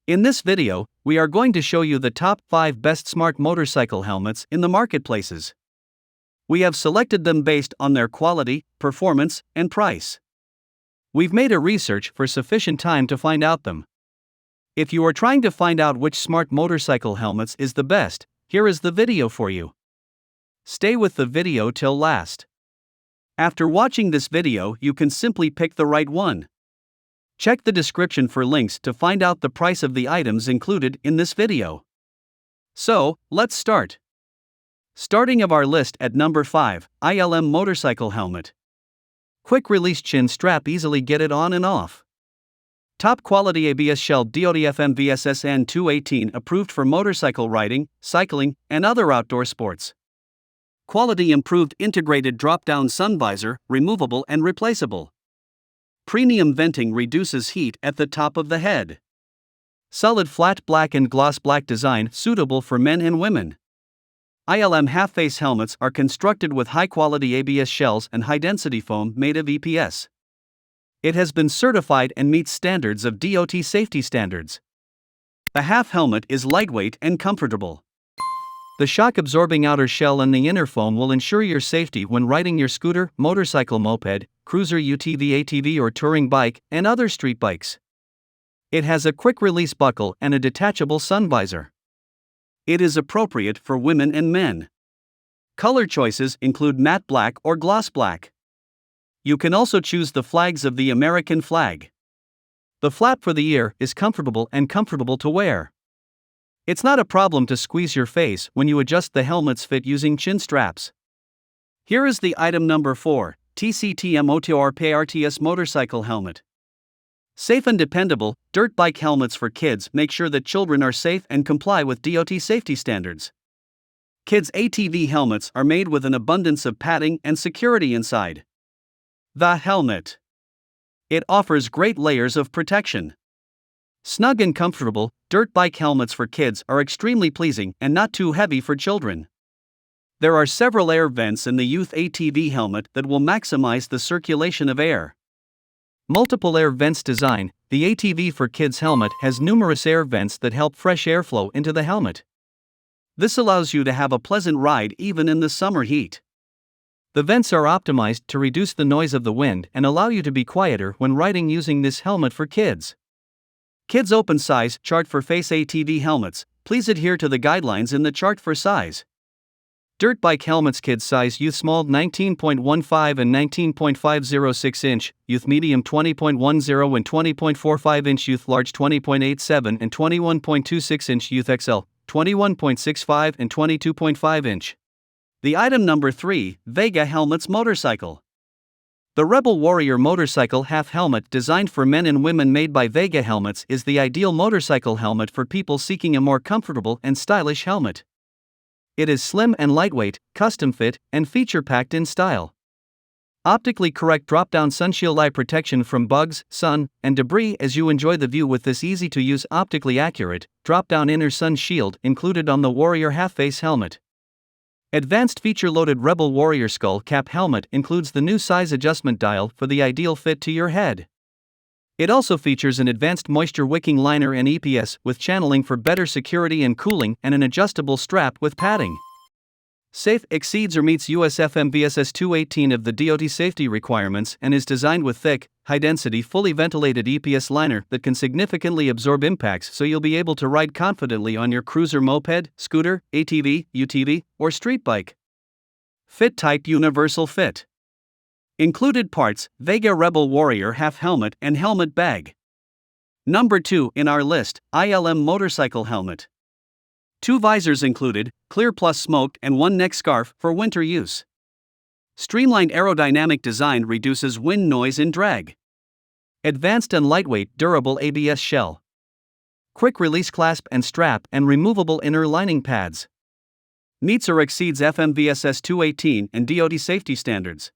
In this video, we are going to show you the top 5 best smart motorcycle helmets in the marketplaces. We have selected them based on their quality, performance, and price. We've made a research for sufficient time to find out them. If you are trying to find out which smart motorcycle helmets is the best, here is the video for you. Stay with the video till last. After watching this video, you can simply pick the right one. Check the description for links to find out the price of the items included in this video. So, let's start. Starting of our list at number 5, ILM Motorcycle Helmet. Quick release chin strap, easily get it on and off. Top quality ABS shell DOT-FM VSSN 218 approved for motorcycle riding, cycling, and other outdoor sports. Quality improved integrated drop-down sun visor, removable and replaceable. Premium venting reduces heat at the top of the head. Solid flat black and gloss black design suitable for men and women. ILM half-face helmets are constructed with high-quality ABS shells and high-density foam made of EPS. It has been certified and meets standards of DOT safety standards. The half helmet is lightweight and comfortable. The shock-absorbing outer shell and the inner foam will ensure your safety when riding your scooter, motorcycle, moped, cruiser, UTV, ATV or touring bike, and other street bikes. It has a quick-release buckle and a detachable sun visor. It is appropriate for women and men. Color choices include matte black or gloss black. You can also choose the flags of the American flag. The flap for the ear is comfortable and comfortable to wear. It's not a problem to squeeze your face when you adjust the helmet's fit using chin straps. Here is the item number 4, TCT-MOTORPARTS Motorcycle Helmet. Safe and dependable, dirt bike helmets for kids make sure that children are safe and comply with DOT safety standards. Kids' ATV helmets are made with an abundance of padding and security inside the helmet. It offers great layers of protection. Snug and comfortable, dirt bike helmets for kids are extremely pleasing and not too heavy for children. There are several air vents in the youth ATV helmet that will maximize the circulation of air. Multiple air vents design, the ATV for kids helmet has numerous air vents that help fresh airflow into the helmet. This allows you to have a pleasant ride even in the summer heat. The vents are optimized to reduce the noise of the wind and allow you to be quieter when riding using this helmet for kids. Kids Open Size Chart for Face ATV Helmets. Please adhere to the guidelines in the chart for size. Dirt bike helmets kids size youth small 19.15 and 19.506 inch, youth medium 20.10 and 20.45 inch, youth large 20.87 and 21.26 inch, youth XL 21.65 and 22.5 inch. The item number 3, Vega Helmets Motorcycle. The Rebel Warrior motorcycle half helmet designed for men and women made by Vega Helmets is the ideal motorcycle helmet for people seeking a more comfortable and stylish helmet. It is slim and lightweight, custom fit, and feature-packed in style. Optically correct drop-down sunshield eye protection from bugs, sun, and debris as you enjoy the view with this easy-to-use optically accurate, drop-down inner sun shield included on the Warrior half-face helmet. Advanced feature-loaded Rebel Warrior skull cap helmet includes the new size adjustment dial for the ideal fit to your head. It also features an advanced moisture wicking liner and EPS with channeling for better security and cooling and an adjustable strap with padding. Safe, exceeds or meets US FM VSS 218 of the DOT safety requirements and is designed with thick, high-density, fully ventilated EPS liner that can significantly absorb impacts so you'll be able to ride confidently on your cruiser, moped, scooter, ATV, UTV, or street bike. Fit type universal fit. Included parts, Vega Rebel Warrior half helmet and helmet bag. Number 2 in our list, ILM Motorcycle Helmet. 2 visors included, clear plus smoked and 1 neck scarf for winter use. Streamlined aerodynamic design reduces wind noise and drag. Advanced and lightweight durable ABS shell. Quick release clasp and strap and removable inner lining pads. Meets or exceeds FM VSS 218 and DOT safety standards.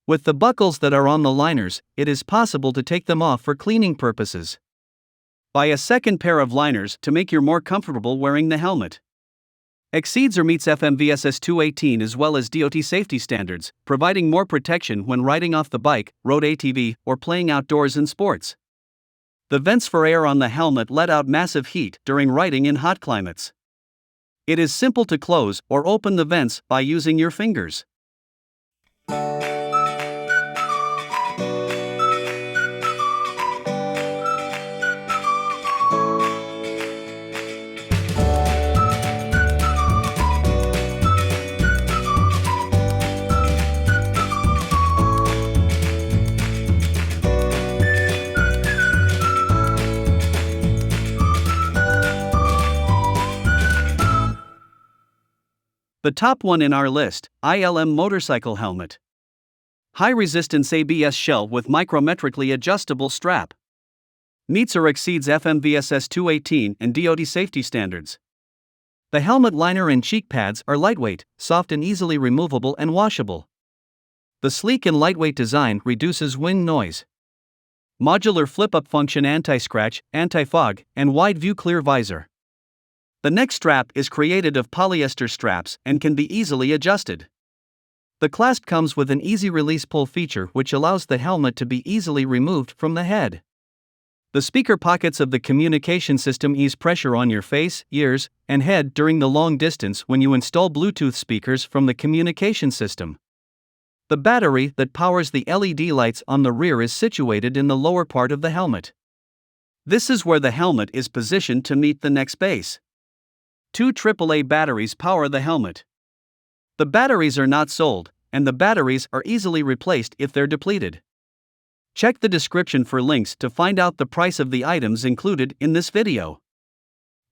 With the buckles that are on the liners, it is possible to take them off for cleaning purposes. Buy a second pair of liners to make you more comfortable wearing the helmet. Exceeds or meets FM VSS 218 as well as DOT safety standards, providing more protection when riding off the bike, road ATV, or playing outdoors in sports. The vents for air on the helmet let out massive heat during riding in hot climates. It is simple to close or open the vents by using your fingers. The top one in our list, ILM Motorcycle Helmet. High-resistance ABS shell with micrometrically adjustable strap. Meets or exceeds FMVSS 218 and DOT safety standards. The helmet liner and cheek pads are lightweight, soft and easily removable and washable. The sleek and lightweight design reduces wind noise. Modular flip-up function, anti-scratch, anti-fog, and wide-view clear visor. The neck strap is created of polyester straps and can be easily adjusted. The clasp comes with an easy release pull feature which allows the helmet to be easily removed from the head. The speaker pockets of the communication system ease pressure on your face, ears, and head during the long distance when you install Bluetooth speakers from the communication system. The battery that powers the LED lights on the rear is situated in the lower part of the helmet. This is where the helmet is positioned to meet the neck space. 2 AAA batteries power the helmet. The batteries are not sold, and the batteries are easily replaced if they're depleted. Check the description for links to find out the price of the items included in this video.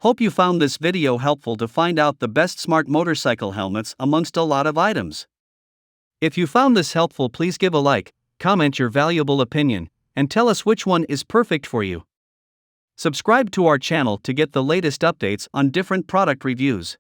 Hope you found this video helpful to find out the best smart motorcycle helmets amongst a lot of items. If you found this helpful, please give a like, comment your valuable opinion, and tell us which one is perfect for you. Subscribe to our channel to get the latest updates on different product reviews.